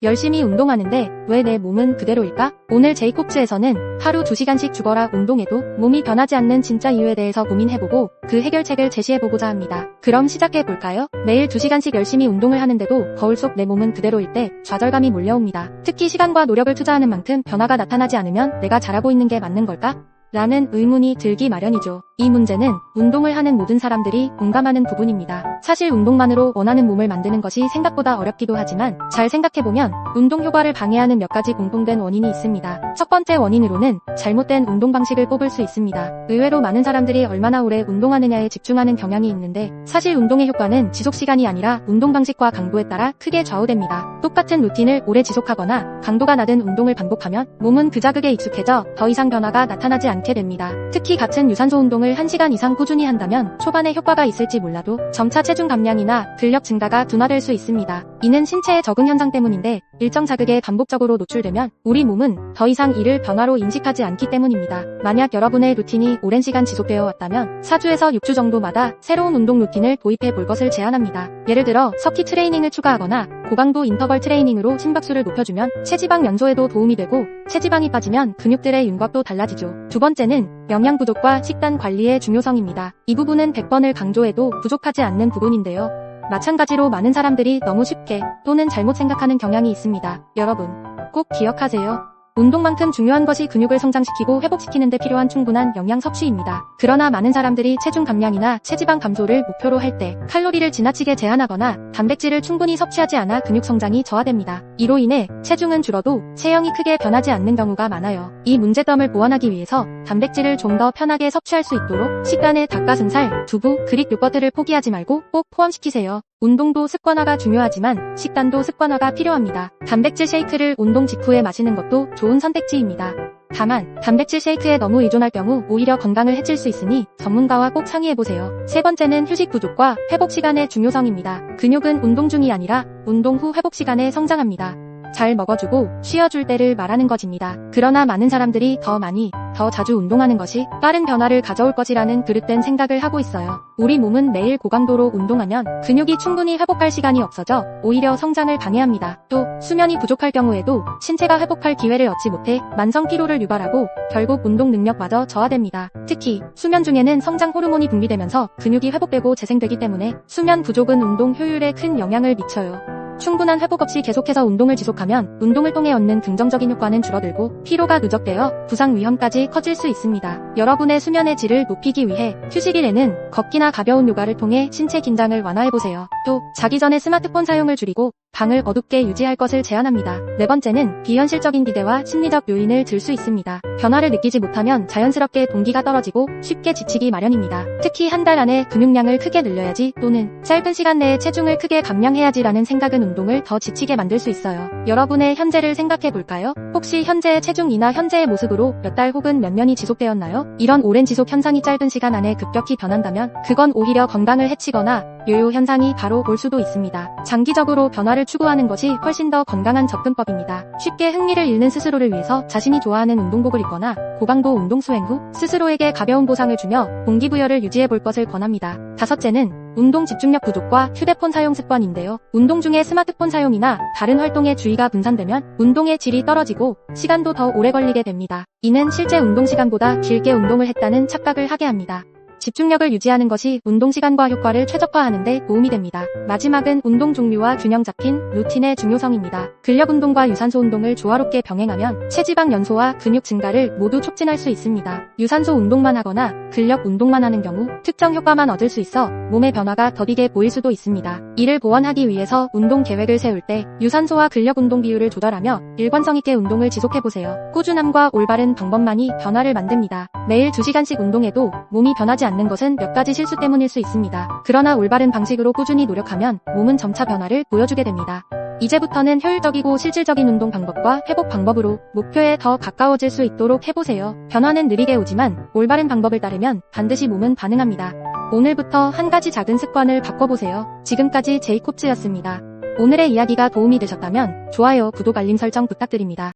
열심히 운동하는데 왜 내 몸은 그대로일까? 오늘 제이콥츠에서는 하루 2시간씩 죽어라 운동해도 몸이 변하지 않는 진짜 이유에 대해서 고민해보고 그 해결책을 제시해보고자 합니다. 그럼 시작해볼까요? 매일 2시간씩 열심히 운동을 하는데도 거울 속 내 몸은 그대로일 때 좌절감이 몰려옵니다. 특히 시간과 노력을 투자하는 만큼 변화가 나타나지 않으면 내가 잘하고 있는 게 맞는 걸까? 라는 의문이 들기 마련이죠. 이 문제는 운동을 하는 모든 사람들이 공감하는 부분입니다. 사실 운동만으로 원하는 몸을 만드는 것이 생각보다 어렵기도 하지만 잘 생각해보면 운동 효과를 방해하는 몇 가지 공통된 원인이 있습니다. 첫 번째 원인으로는 잘못된 운동 방식을 꼽을 수 있습니다. 의외로 많은 사람들이 얼마나 오래 운동하느냐에 집중하는 경향이 있는데 사실 운동의 효과는 지속 시간이 아니라 운동 방식과 강도에 따라 크게 좌우됩니다. 똑같은 루틴을 오래 지속하거나 강도가 낮은 운동을 반복하면 몸은 그 자극에 익숙해져 더 이상 변화가 나타나지 않게 됩니다. 특히 같은 유산소 운동을 1시간 이상 꾸준히 한다면 초반에 효과가 있을지 몰라도 점차 체중 감량이나 근력 증가가 둔화될 수 있습니다. 이는 신체의 적응 현상 때문인데 일정 자극에 반복적으로 노출되면 우리 몸은 더 이상 이를 변화로 인식하지 않기 때문입니다. 만약 여러분의 루틴이 오랜 시간 지속되어 왔다면 4주에서 6주 정도마다 새로운 운동 루틴을 도입해 볼 것을 제안합니다. 예를 들어 서킷 트레이닝을 추가하거나 고강도 인터벌 트레이닝으로 심박수를 높여주면 체지방 연소에도 도움이 되고 체지방이 빠지면 근육들의 윤곽도 달라지죠. 두 번째는 영양 부족과 식단 관리의 중요성입니다. 이 부분은 100번을 강조해도 부족하지 않는 부분인데요. 마찬가지로 많은 사람들이 너무 쉽게 또는 잘못 생각하는 경향이 있습니다. 여러분, 꼭 기억하세요. 운동만큼 중요한 것이 근육을 성장시키고 회복시키는 데 필요한 충분한 영양 섭취입니다. 그러나 많은 사람들이 체중 감량이나 체지방 감소를 목표로 할 때 칼로리를 지나치게 제한하거나 단백질을 충분히 섭취하지 않아 근육 성장이 저하됩니다. 이로 인해 체중은 줄어도 체형이 크게 변하지 않는 경우가 많아요. 이 문제점을 보완하기 위해서 단백질을 좀 더 편하게 섭취할 수 있도록 식단에 닭가슴살, 두부, 그릭 요거트를 포기하지 말고 꼭 포함시키세요. 운동도 습관화가 중요하지만 식단도 습관화가 필요합니다. 단백질 쉐이크를 운동 직후에 마시는 것도 좋은 선택지입니다. 다만 단백질 쉐이크에 너무 의존할 경우 오히려 건강을 해칠 수 있으니 전문가와 꼭 상의해보세요. 세 번째는 휴식 부족과 회복 시간의 중요성입니다. 근육은 운동 중이 아니라 운동 후 회복 시간에 성장합니다. 잘 먹어주고 쉬어줄 때를 말하는 것입니다. 그러나 많은 사람들이 더 많이, 더 자주 운동하는 것이 빠른 변화를 가져올 것이라는 그릇된 생각을 하고 있어요. 우리 몸은 매일 고강도로 운동하면 근육이 충분히 회복할 시간이 없어져 오히려 성장을 방해합니다. 또 수면이 부족할 경우에도 신체가 회복할 기회를 얻지 못해 만성 피로를 유발하고 결국 운동 능력마저 저하됩니다. 특히 수면 중에는 성장 호르몬이 분비되면서 근육이 회복되고 재생되기 때문에 수면 부족은 운동 효율에 큰 영향을 미쳐요. 충분한 회복 없이 계속해서 운동을 지속하면 운동을 통해 얻는 긍정적인 효과는 줄어들고 피로가 누적되어 부상 위험까지 커질 수 있습니다. 여러분의 수면의 질을 높이기 위해 휴식일에는 걷기나 가벼운 요가를 통해 신체 긴장을 완화해보세요. 또 자기 전에 스마트폰 사용을 줄이고 방을 어둡게 유지할 것을 제안합니다. 네 번째는 비현실적인 기대와 심리적 요인을 들 수 있습니다. 변화를 느끼지 못하면 자연스럽게 동기가 떨어지고 쉽게 지치기 마련입니다. 특히 한 달 안에 근육량을 크게 늘려야지 또는 짧은 시간 내에 체중을 크게 감량해야지라는 생각은 운동을 더 지치게 만들 수 있어요. 여러분의 현재를 생각해 볼까요? 혹시 현재의 체중이나 현재의 모습으로 몇 달 혹은 몇 년이 지속되었나요? 이런 오랜 지속 현상이 짧은 시간 안에 급격히 변한다면 그건 오히려 건강을 해치거나 요요 현상이 바로 올 수도 있습니다. 장기적으로 변화를 추구하는 것이 훨씬 더 건강한 접근법입니다. 쉽게 흥미를 잃는 스스로를 위해서 자신이 좋아하는 운동복을 입거나 고강도 운동 수행 후 스스로에게 가벼운 보상을 주며 동기부여를 유지해 볼 것을 권합니다. 다섯째는 운동 집중력 부족과 휴대폰 사용 습관인데요. 운동 중에 스마트폰 사용이나 다른 활동에 주의가 분산되면 운동의 질이 떨어지고 시간도 더 오래 걸리게 됩니다. 이는 실제 운동 시간보다 길게 운동을 했다는 착각을 하게 합니다. 집중력을 유지하는 것이 운동 시간과 효과를 최적화하는 데 도움이 됩니다. 마지막은 운동 종류와 균형 잡힌 루틴의 중요성입니다. 근력 운동과 유산소 운동을 조화롭게 병행하면 체지방 연소와 근육 증가를 모두 촉진할 수 있습니다. 유산소 운동만 하거나 근력 운동만 하는 경우 특정 효과만 얻을 수 있어 몸의 변화가 더디게 보일 수도 있습니다. 이를 보완하기 위해서 운동 계획을 세울 때 유산소와 근력 운동 비율을 조절하며 일관성 있게 운동을 지속해보세요. 꾸준함과 올바른 방법만이 변화를 만듭니다. 매일 2시간씩 운동해도 몸이 변하지 않는 것은 몇 가지 실수 때문일 수 있습니다. 그러나 올바른 방식으로 꾸준히 노력하면 몸은 점차 변화를 보여주게 됩니다. 이제부터는 효율적이고 실질적인 운동 방법과 회복 방법으로 목표에 더 가까워질 수 있도록 해보세요. 변화는 느리게 오지만 올바른 방법을 따르면 반드시 몸은 반응합니다. 오늘부터 한 가지 작은 습관을 바꿔보세요. 지금까지 제이콥츠였습니다. 오늘의 이야기가 도움이 되셨다면 좋아요, 구독, 알림 설정 부탁드립니다.